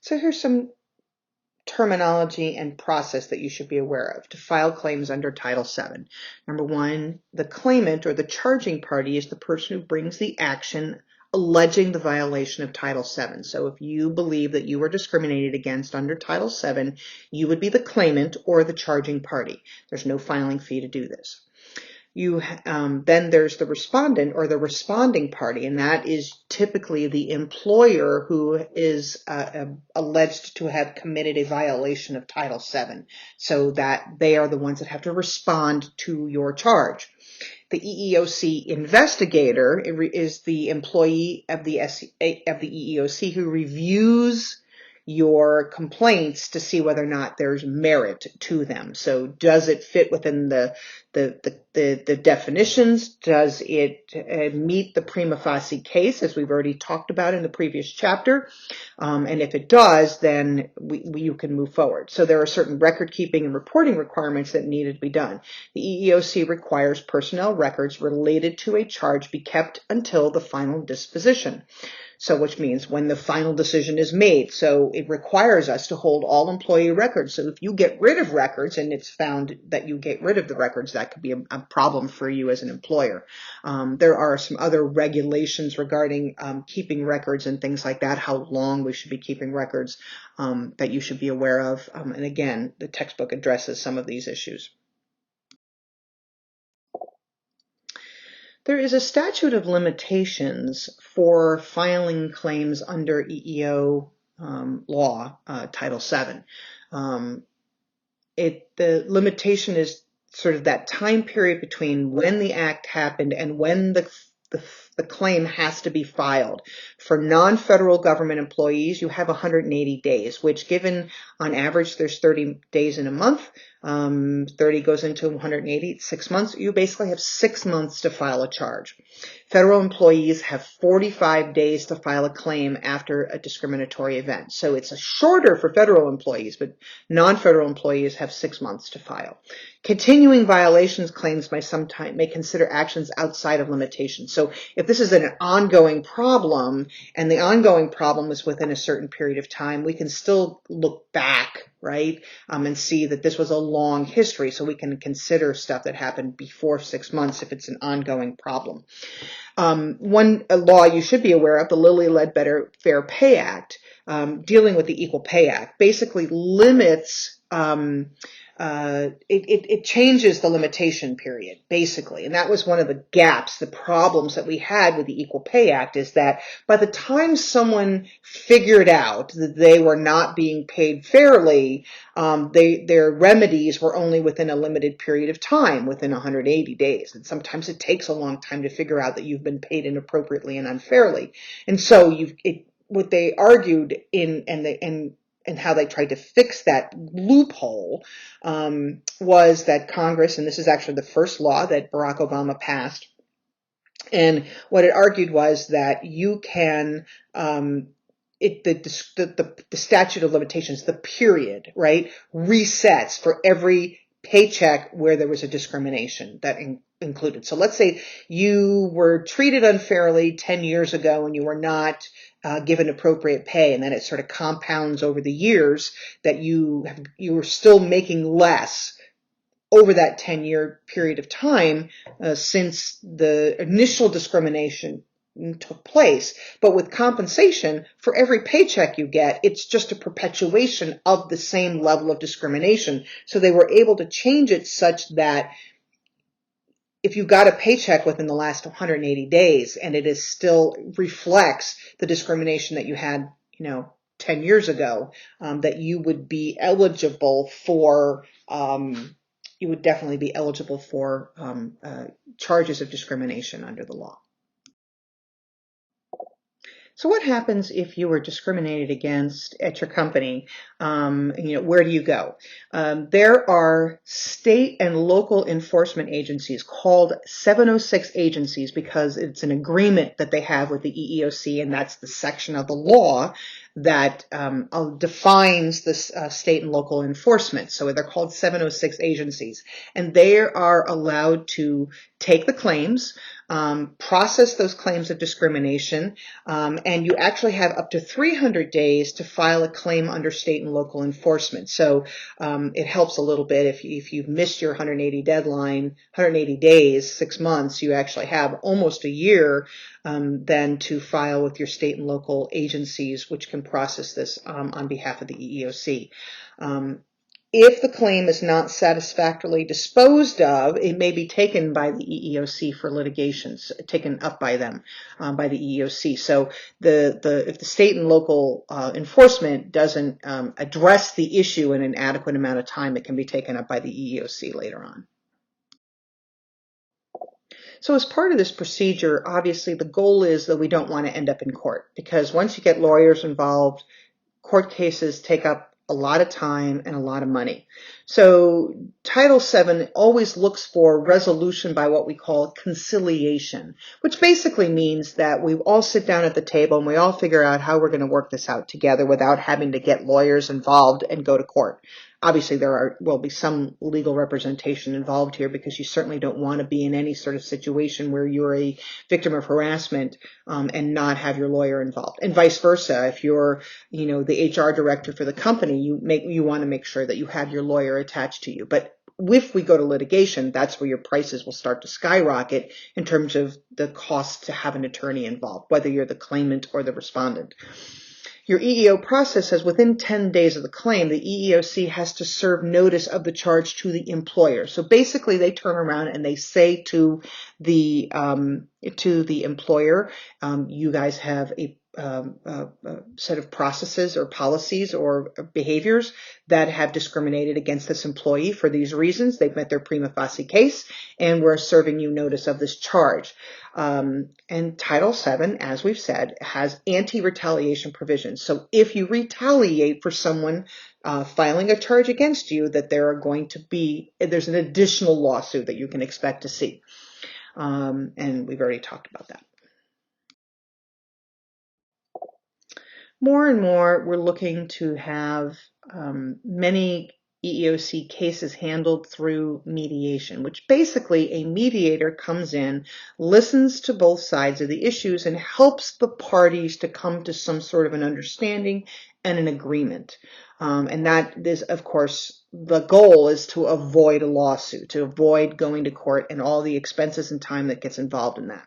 So here's some terminology and process that you should be aware of to file claims under Title VII. Number one, the claimant or the charging party is the person who brings the action alleging the violation of Title VII. So if you believe that you were discriminated against under Title VII, you would be the claimant or the charging party. There's no filing fee to do this. Then there's the respondent or the responding party, and that is typically the employer who is alleged to have committed a violation of Title VII, so that they are the ones that have to respond to your charge. The EEOC investigator is the employee of the EEOC who reviews your complaints to see whether or not there's merit to them. So does it fit within the definitions? Does it meet the prima facie case, as we've already talked about in the previous chapter? And if it does, then you can move forward. So there are certain record keeping and reporting requirements that needed to be done. The EEOC requires personnel records related to a charge be kept until the final disposition. So which means when the final decision is made. So it requires us to hold all employee records. So if you get rid of records and it's found that you get rid of the records, that could be a problem for you as an employer. There are some other regulations regarding keeping records and things like that, how long we should be keeping records that you should be aware of. And again, the textbook addresses some of these issues. There is a statute of limitations for filing claims under EEO law, Title VII. The limitation is sort of that time period between when the act happened and when the claim has to be filed. For non-federal government employees, you have 180 days, which given on average there's 30 days in a month. 30 goes into 180, 6 months. You basically have 6 months to file a charge. Federal employees have 45 days to file a claim after a discriminatory event. So it's shorter for federal employees, but non-federal employees have 6 months to file. Continuing violations claims may consider actions outside of limitations. So if this is an ongoing problem and the ongoing problem is within a certain period of time, we can still look back, right, and see that this was a long history, so we can consider stuff that happened before 6 months if it's an ongoing problem. One law you should be aware of, the Lilly-Ledbetter Fair Pay Act, dealing with the Equal Pay Act, basically limits it changes the limitation period, basically. And that was one of the gaps, the problems that we had with the Equal Pay Act, is that by the time someone figured out that they were not being paid fairly, their remedies were only within a limited period of time, within 180 days. And sometimes it takes a long time to figure out that you've been paid inappropriately and unfairly. And so what they argued and how they tried to fix that loophole was that Congress, and this is actually the first law that Barack Obama passed, and what it argued was that you can, the statute of limitations, the period, right, resets for every paycheck where there was a discrimination that included. So let's say you were treated unfairly 10 years ago and you were not given appropriate pay, and then it sort of compounds over the years that you were still making less over that 10-year period of time since the initial discrimination took place. But with compensation, for every paycheck you get, it's just a perpetuation of the same level of discrimination. So they were able to change it such that if you got a paycheck within the last 180 days and it is still reflects the discrimination that you had, 10 years ago, that you would be eligible for, you would definitely be eligible for charges of discrimination under the law. So what happens if you were discriminated against at your company? Where do you go? There are state and local enforcement agencies called 706 agencies because it's an agreement that they have with the EEOC, and that's the section of the law that defines this state and local enforcement. So they're called 706 agencies, and they are allowed to take the claims. process those claims of discrimination, and you actually have up to 300 days to file a claim under state and local enforcement. So it helps a little bit if you've missed your 180 deadline, 180 days, 6 months, you actually have almost a year then to file with your state and local agencies, which can process this on behalf of the EEOC. If the claim is not satisfactorily disposed of, it may be taken by the EEOC for litigations, taken up by them, by the EEOC. So if the state and local enforcement doesn't address the issue in an adequate amount of time, it can be taken up by the EEOC later on. So as part of this procedure, obviously the goal is that we don't want to end up in court, because once you get lawyers involved, court cases take up a lot of time and a lot of money. So Title VII always looks for resolution by what we call conciliation, which basically means that we all sit down at the table and we all figure out how we're going to work this out together without having to get lawyers involved and go to court. Obviously, will be some legal representation involved here, because you certainly don't want to be in any sort of situation where you're a victim of harassment and not have your lawyer involved. And vice versa, if you're, the HR director for the company, you want to make sure that you have your lawyer attached to you. But if we go to litigation, that's where your prices will start to skyrocket in terms of the cost to have an attorney involved, whether you're the claimant or the respondent. Your EEO process says within 10 days of the claim, the EEOC has to serve notice of the charge to the employer. So basically, they turn around and they say to the employer, you guys have a set of processes or policies or behaviors that have discriminated against this employee for these reasons. They've met their prima facie case, and we're serving you notice of this charge. And Title VII, as we've said, has anti-retaliation provisions. So if you retaliate for someone filing a charge against you, that there's an additional lawsuit that you can expect to see. And we've already talked about that. More and more, we're looking to have many EEOC cases handled through mediation, which basically a mediator comes in, listens to both sides of the issues, and helps the parties to come to some sort of an understanding and an agreement. And that is, of course, the goal is to avoid a lawsuit, to avoid going to court and all the expenses and time that gets involved in that.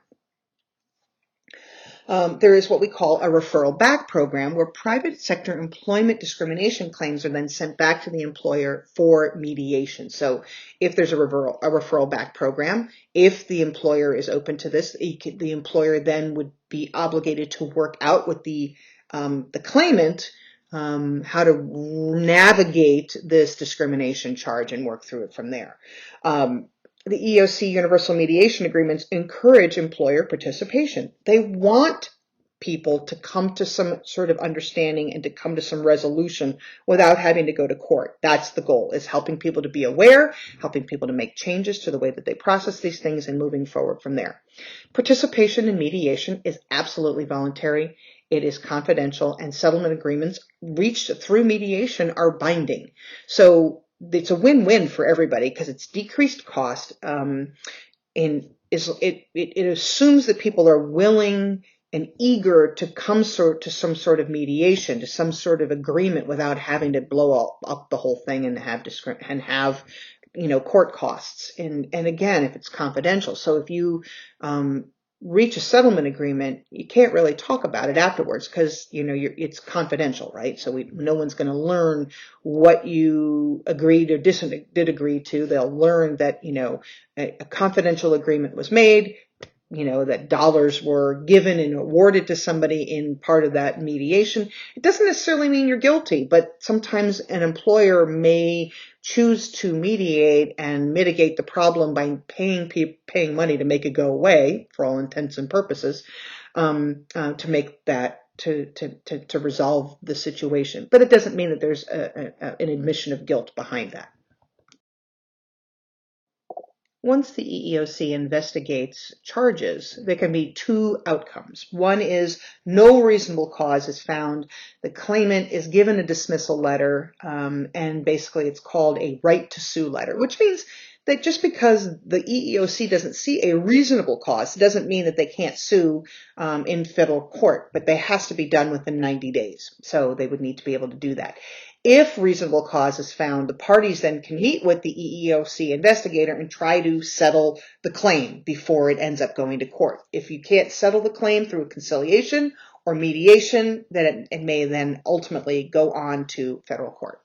There is what we call a referral back program, where private sector employment discrimination claims are then sent back to the employer for mediation. So if there's a referral back program, if the employer is open to this, the employer then would be obligated to work out with the claimant how to navigate this discrimination charge and work through it from there. The EEOC Universal Mediation Agreements encourage employer participation. They want people to come to some sort of understanding and to come to some resolution without having to go to court. That's the goal, is helping people to be aware, helping people to make changes to the way that they process these things, and moving forward from there. Participation in mediation is absolutely voluntary. It is confidential, and settlement agreements reached through mediation are binding. So it's a win-win for everybody, because it's decreased cost, and it assumes that people are willing and eager to come to some sort of mediation, to some sort of agreement, without having to blow up the whole thing and have court costs. And again, if it's confidential. So if you reach a settlement agreement, you can't really talk about it afterwards, because it's confidential, right? So no one's going to learn what you agreed or did agree to. They'll learn that a confidential agreement was made, that dollars were given and awarded to somebody in part of that mediation. It doesn't necessarily mean you're guilty, but sometimes an employer may choose to mediate and mitigate the problem by paying money to make it go away, for all intents and purposes, to make that to resolve the situation. But it doesn't mean that there's an admission of guilt behind that. Once the EEOC investigates charges, there can be two outcomes. One is no reasonable cause is found. The claimant is given a dismissal letter, and basically it's called a right to sue letter, which means that just because the EEOC doesn't see a reasonable cause doesn't mean that they can't sue in federal court, but they has to be done within 90 days. So they would need to be able to do that. If reasonable cause is found, the parties then can meet with the EEOC investigator and try to settle the claim before it ends up going to court. If you can't settle the claim through conciliation or mediation, then it may then ultimately go on to federal court.